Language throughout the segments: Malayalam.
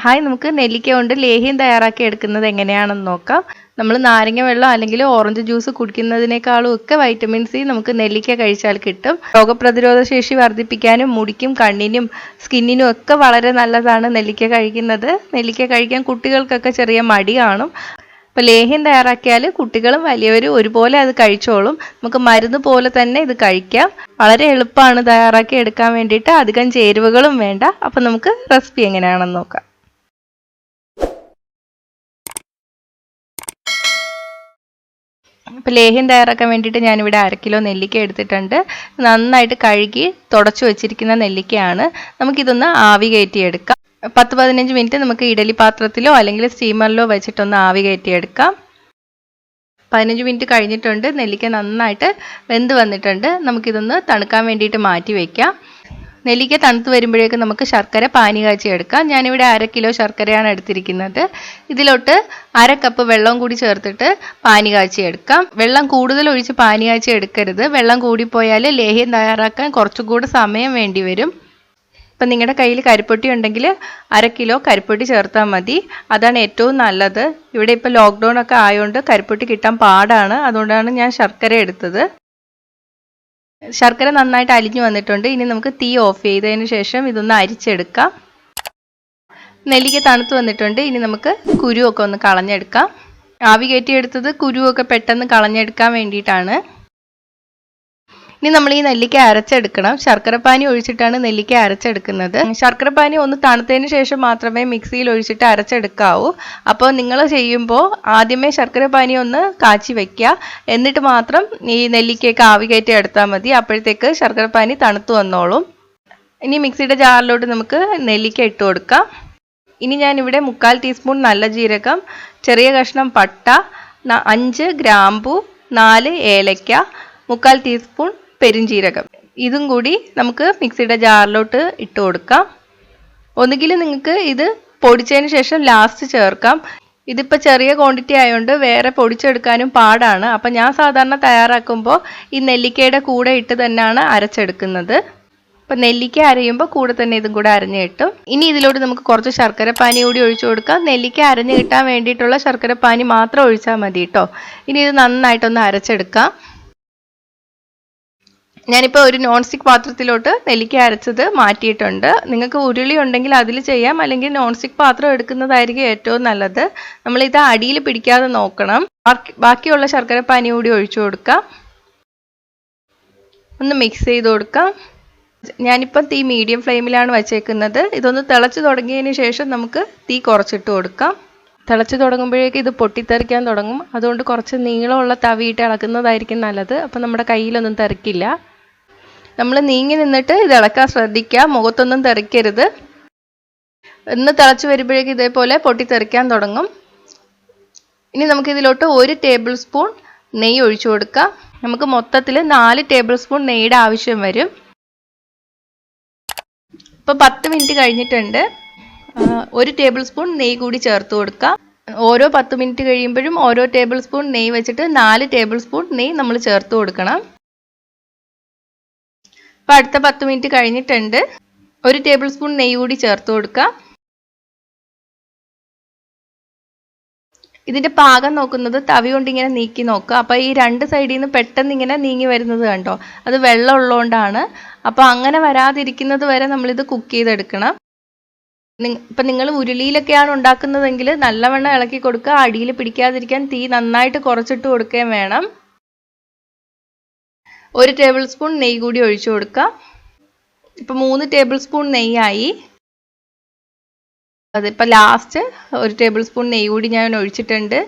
ഹായ്, നമുക്ക് നെല്ലിക്ക കൊണ്ട് ലേഹ്യം തയ്യാറാക്കി എടുക്കുന്നത് എങ്ങനെയാണെന്ന് നോക്കാം. നമ്മൾ നാരങ്ങ വെള്ളം അല്ലെങ്കിൽ ഓറഞ്ച് ജ്യൂസ് കുടിക്കുന്നതിനേക്കാളും ഒക്കെ വൈറ്റമിൻ സി നമുക്ക് നെല്ലിക്ക കഴിച്ചാൽ കിട്ടും. രോഗപ്രതിരോധ ശേഷി വർദ്ധിപ്പിക്കാനും മുടിക്കും കണ്ണിനും സ്കിന്നിനും ഒക്കെ വളരെ നല്ലതാണ് നെല്ലിക്ക കഴിക്കുന്നത്. നെല്ലിക്ക കഴിക്കാൻ കുട്ടികൾക്കൊക്കെ ചെറിയ മടി കാണും. അപ്പോൾ ലേഹ്യം തയ്യാറാക്കിയാൽ കുട്ടികളും വലിയവരും ഒരുപോലെ അത് കഴിച്ചോളും. നമുക്ക് മരുന്ന് പോലെ തന്നെ ഇത് കഴിക്കാം. വളരെ എളുപ്പമാണ് തയ്യാറാക്കി എടുക്കാൻ വേണ്ടിയിട്ട്. അധികം ചേരുവകളും വേണ്ട. അപ്പോൾ നമുക്ക് റെസിപ്പി എങ്ങനെയാണെന്ന് നോക്കാം. ഇപ്പോൾ ലേഹ്യം തയ്യാറാക്കാൻ വേണ്ടിയിട്ട് ഞാനിവിടെ 1/2 കിലോ നെല്ലിക്ക എടുത്തിട്ടുണ്ട്. നന്നായിട്ട് കഴുകി തുടച്ചു വെച്ചിരിക്കുന്ന നെല്ലിക്കയാണ്. നമുക്കിതൊന്ന് ആവി കയറ്റിയെടുക്കാം. 10-15 മിനിറ്റ് നമുക്ക് ഇഡലി പാത്രത്തിലോ അല്ലെങ്കിൽ സ്റ്റീമറിലോ വെച്ചിട്ടൊന്ന് ആവി കയറ്റിയെടുക്കാം. 15 മിനിറ്റ് കഴിഞ്ഞിട്ടുണ്ട്. നെല്ലിക്ക നന്നായിട്ട് വെന്ത് വന്നിട്ടുണ്ട്. നമുക്കിതൊന്ന് തണുക്കാൻ വേണ്ടിയിട്ട് മാറ്റി വയ്ക്കാം. നെല്ലിക്ക തണുത്ത് വരുമ്പോഴേക്കും നമുക്ക് ശർക്കര പാനി കാച്ചി എടുക്കാം. ഞാനിവിടെ 1/2 കിലോ ശർക്കരയാണ് എടുത്തിരിക്കുന്നത്. ഇതിലോട്ട് 1/2 കപ്പ് വെള്ളം കൂടി ചേർത്തിട്ട് പാനി കാച്ചി എടുക്കാം. വെള്ളം കൂടുതൽ ഒഴിച്ച് പാനി കാച്ചി എടുക്കരുത്. വെള്ളം കൂടിപ്പോയാൽ ലേഹ്യം തയ്യാറാക്കാൻ കുറച്ചുകൂടെ സമയം വേണ്ടി വരും. ഇപ്പം നിങ്ങളുടെ കയ്യിൽ കരിപ്പൊട്ടി ഉണ്ടെങ്കിൽ 1/2 കിലോ കരിപ്പൊട്ടി ചേർത്താൽ മതി. അതാണ് ഏറ്റവും നല്ലത്. ഇവിടെ ഇപ്പോൾ ലോക്ക്ഡൗൺ ഒക്കെ ആയതുകൊണ്ട് കരിപ്പൊട്ടി കിട്ടാൻ പാടാണ്. അതുകൊണ്ടാണ് ഞാൻ ശർക്കര എടുത്തത്. ശർക്കര നന്നായിട്ട് അലിഞ്ഞു വന്നിട്ടുണ്ട്. ഇനി നമുക്ക് തീ ഓഫ് ചെയ്തതിന് ശേഷം ഇതൊന്ന് അരിച്ചെടുക്കാം. നെല്ലിക്ക തണുത്ത് വന്നിട്ടുണ്ട്. ഇനി നമുക്ക് കുരുവൊക്കെ ഒന്ന് കളഞ്ഞെടുക്കാം. ആവി കയറ്റിയെടുത്തത് കുരുവൊക്കെ പെട്ടെന്ന് കളഞ്ഞെടുക്കാൻ വേണ്ടിയിട്ടാണ്. ഇനി നമ്മൾ ഈ നെല്ലിക്ക അരച്ചെടുക്കണം. ശർക്കരപ്പാനി ഒഴിച്ചിട്ടാണ് നെല്ലിക്ക അരച്ചെടുക്കുന്നത്. ശർക്കരപ്പാനി ഒന്ന് തണുത്തതിന് ശേഷം മാത്രമേ മിക്സിയിൽ ഒഴിച്ചിട്ട് അരച്ചെടുക്കാവൂ. അപ്പോൾ നിങ്ങൾ ചെയ്യുമ്പോൾ ആദ്യമേ ശർക്കരപ്പാനി ഒന്ന് കാച്ചി വെക്കുക. എന്നിട്ട് മാത്രം ഈ നെല്ലിക്കയൊക്കെ ആവി കയറ്റി എടുത്താൽ മതി. അപ്പോഴത്തേക്ക് ശർക്കരപ്പാനി തണുത്ത് വന്നോളും. ഇനി മിക്സിയുടെ ജാറിലോട്ട് നമുക്ക് നെല്ലിക്ക ഇട്ട് കൊടുക്കാം. ഇനി ഞാനിവിടെ 1/4 ടീസ്പൂൺ നല്ല ജീരകം, ചെറിയ കഷ്ണം പട്ട, 5 ഗ്രാമ്പു, 4 ഏലക്ക, 1/4 ടീസ്പൂൺ പെരുംജീരകം, ഇതും കൂടി നമുക്ക് മിക്സിയുടെ ജാറിലോട്ട് ഇട്ട് കൊടുക്കാം. ഒന്നുകിൽ നിങ്ങൾക്ക് ഇത് പൊടിച്ചതിന് ശേഷം ലാസ്റ്റ് ചേർക്കാം. ഇതിപ്പോൾ ചെറിയ ക്വാണ്ടിറ്റി ആയതുകൊണ്ട് വേറെ പൊടിച്ചെടുക്കാനും പാടാണ്. അപ്പം ഞാൻ സാധാരണ തയ്യാറാക്കുമ്പോൾ ഈ നെല്ലിക്കയുടെ കൂടെ ഇട്ട് തന്നെയാണ് അരച്ചെടുക്കുന്നത്. അപ്പം നെല്ലിക്ക അരയുമ്പോൾ കൂടെ തന്നെ ഇതും കൂടെ അരഞ്ഞ് കിട്ടും. ഇനി ഇതിലോട്ട് നമുക്ക് കുറച്ച് ശർക്കരപ്പാനി കൂടി ഒഴിച്ചു കൊടുക്കാം. നെല്ലിക്ക അരഞ്ഞ് കിട്ടാൻ വേണ്ടിയിട്ടുള്ള ശർക്കരപ്പാനി മാത്രം ഒഴിച്ചാൽ മതി കേട്ടോ. ഇനി ഇത് നന്നായിട്ടൊന്ന് അരച്ചെടുക്കാം. ഞാനിപ്പോൾ ഒരു നോൺ സ്റ്റിക്ക് പാത്രത്തിലോട്ട് നെല്ലിക്ക അരച്ചത് മാറ്റിയിട്ടുണ്ട്. നിങ്ങൾക്ക് ഉരുളി ഉണ്ടെങ്കിൽ അതിൽ ചെയ്യാം, അല്ലെങ്കിൽ നോൺ സ്റ്റിക്ക് പാത്രം എടുക്കുന്നതായിരിക്കും ഏറ്റവും നല്ലത്. നമ്മളിത് അടിയിൽ പിടിക്കാതെ നോക്കണം. ബാക്കിയുള്ള ശർക്കരപ്പാനി കൂടി ഒഴിച്ചു കൊടുക്കാം. ഒന്ന് മിക്സ് ചെയ്ത് കൊടുക്കാം. ഞാനിപ്പം തീ മീഡിയം ഫ്ലെയിമിലാണ് വച്ചേക്കുന്നത്. ഇതൊന്ന് തിളച്ച് തുടങ്ങിയതിന് ശേഷം നമുക്ക് തീ കുറച്ചിട്ട് കൊടുക്കാം. തിളച്ച് തുടങ്ങുമ്പോഴേക്കും ഇത് പൊട്ടിത്തെറിക്കാൻ തുടങ്ങും. അതുകൊണ്ട് കുറച്ച് നീളമുള്ള തവിയിട്ട് ഇളക്കുന്നതായിരിക്കും നല്ലത്. അപ്പം നമ്മുടെ കയ്യിലൊന്നും തെറിക്കില്ല. നമ്മൾ നീങ്ങി നിന്നിട്ട് ഇത് ഇളക്കാൻ ശ്രദ്ധിക്കുക. മുഖത്തൊന്നും തെറിക്കരുത്. ഒന്ന് തിളച്ച് വരുമ്പോഴേക്കും ഇതേപോലെ പൊട്ടിത്തെറിക്കാൻ തുടങ്ങും. ഇനി നമുക്കിതിലോട്ട് 1 ടേബിൾ സ്പൂൺ നെയ്യ് ഒഴിച്ചു കൊടുക്കാം. നമുക്ക് മൊത്തത്തിൽ 4 ടേബിൾ സ്പൂൺ നെയ്യുടെ ആവശ്യം വരും. ഇപ്പോൾ 10 മിനിറ്റ് കഴിഞ്ഞിട്ടുണ്ട്. 1 ടേബിൾ സ്പൂൺ നെയ്യ് കൂടി ചേർത്ത് കൊടുക്കാം. ഓരോ 10 മിനിറ്റ് കഴിയുമ്പോഴും ഓരോ ടേബിൾ സ്പൂൺ നെയ്യ് വെച്ചിട്ട് 4 ടേബിൾ സ്പൂൺ നെയ്യ് നമ്മൾ ചേർത്ത് കൊടുക്കണം. അപ്പോൾ അടുത്ത 10 മിനിറ്റ് കഴിഞ്ഞിട്ടുണ്ട്. 1 ടേബിൾ സ്പൂൺ നെയ്യ് കൂടി ചേർത്ത് കൊടുക്കാം. ഇതിൻ്റെ പാകം നോക്കുന്നത് തവി കൊണ്ട് ഇങ്ങനെ നീക്കി നോക്കുക. അപ്പോൾ ഈ 2 സൈഡിൽ നിന്ന് പെട്ടെന്ന് ഇങ്ങനെ നീങ്ങി വരുന്നത് കണ്ടോ, അത് വെള്ളം ഉള്ളതുകൊണ്ടാണ്. അപ്പോൾ അങ്ങനെ വരാതിരിക്കുന്നത് വരെ നമ്മളിത് കുക്ക് ചെയ്തെടുക്കണം. ഇപ്പം നിങ്ങൾ ഉരുളിയിലൊക്കെയാണ് ഉണ്ടാക്കുന്നതെങ്കിൽ നല്ലവണ്ണം ഇളക്കി കൊടുക്കുക. അടിയിൽ പിടിക്കാതിരിക്കാൻ തീ നന്നായിട്ട് കുറച്ചിട്ട് കൊടുക്കുകയും വേണം. 1 ടേബിൾ സ്പൂൺ നെയ്യ് കൂടി ഒഴിച്ചു കൊടുക്കാം. ഇപ്പം 3 ടേബിൾ സ്പൂൺ നെയ്യായി. അതിപ്പോൾ ലാസ്റ്റ് 1 ടേബിൾ സ്പൂൺ നെയ്യ് കൂടി ഞാൻ ഒഴിച്ചിട്ടുണ്ട്.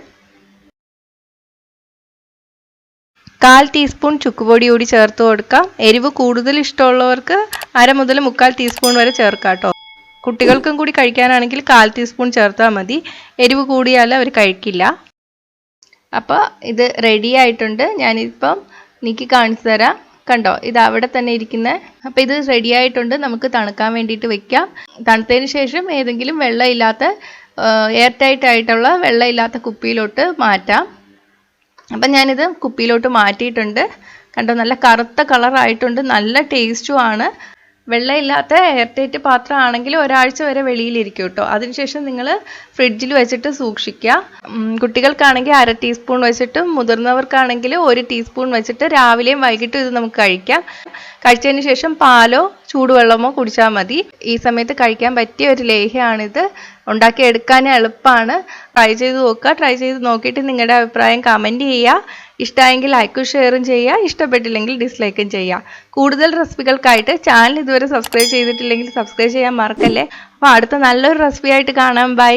1/4 ടീസ്പൂൺ ചുക്കുപൊടി കൂടി ചേർത്ത് കൊടുക്കാം. എരിവ് കൂടുതൽ ഇഷ്ടമുള്ളവർക്ക് 1/2 മുതൽ 1/4 ടീസ്പൂൺ വരെ ചേർക്കാം കേട്ടോ. കുട്ടികൾക്കും കൂടി കഴിക്കാനാണെങ്കിൽ 1/4 ടീസ്പൂൺ ചേർത്താൽ മതി. എരിവ് കൂടിയാൽ അവർ കഴിക്കില്ല. അപ്പോൾ ഇത് റെഡി ആയിട്ടുണ്ട്. ഞാനിപ്പം നീക്കി കാണിച്ചു തരാം. കണ്ടോ, ഇത് അവിടെ തന്നെ ഇരിക്കുന്നത്. അപ്പോൾ ഇത് റെഡി ആയിട്ടുണ്ട്. നമുക്ക് തണുക്കാൻ വേണ്ടിയിട്ട് വെക്കാം. തണുത്തതിന് ശേഷം ഏതെങ്കിലും വെള്ളമില്ലാത്ത എയർ ടൈറ്റ് ആയിട്ടുള്ള വെള്ളമില്ലാത്ത കുപ്പിയിലോട്ട് മാറ്റാം. അപ്പം ഞാനിത് കുപ്പിയിലോട്ട് മാറ്റിയിട്ടുണ്ട്. കണ്ടോ, നല്ല കറുത്ത കളറായിട്ടുണ്ട്. നല്ല ടേസ്റ്റുമാണ്. വെള്ളമില്ലാത്ത എയർ ടൈറ്റ് പാത്രമാണെങ്കിൽ ഒരാഴ്ച വരെ വെളിയിലിരിക്കും കേട്ടോ. അതിനുശേഷം നിങ്ങൾ ഫ്രിഡ്ജിൽ വെച്ചിട്ട് സൂക്ഷിക്കുക. കുട്ടികൾക്കാണെങ്കിൽ 1/2 ടീസ്പൂൺ വെച്ചിട്ട്, മുതിർന്നവർക്കാണെങ്കിൽ 1 ടീസ്പൂൺ വെച്ചിട്ട് രാവിലെയും വൈകിട്ടും ഇത് നമുക്ക് കഴിക്കാം. കഴിച്ചതിന് ശേഷം പാലോ ചൂടുവെള്ളമോ കുടിച്ചാൽ മതി. ഈ സമയത്ത് കഴിക്കാൻ പറ്റിയ ഒരു ലേഹ്യമാണിത്. ഉണ്ടാക്കിയെടുക്കാൻ എളുപ്പമാണ്. ട്രൈ ചെയ്ത് നോക്കുക. ട്രൈ ചെയ്ത് നോക്കിയിട്ട് നിങ്ങളുടെ അഭിപ്രായം കമൻറ്റ് ചെയ്യുക. ഇഷ്ടമായെങ്കിൽ ലൈക്കും ഷെയറും ചെയ്യുക. ഇഷ്ടപ്പെട്ടില്ലെങ്കിൽ ഡിസ്ലൈക്കും ചെയ്യുക. കൂടുതൽ റെസിപ്പികൾക്കായിട്ട് ചാനൽ ഇതുവരെ സബ്സ്ക്രൈബ് ചെയ്തിട്ടില്ലെങ്കിൽ സബ്സ്ക്രൈബ് ചെയ്യാൻ മറക്കല്ലേ. അപ്പോൾ അടുത്ത നല്ലൊരു റെസിപ്പി ആയിട്ട് കാണാം. ബൈ.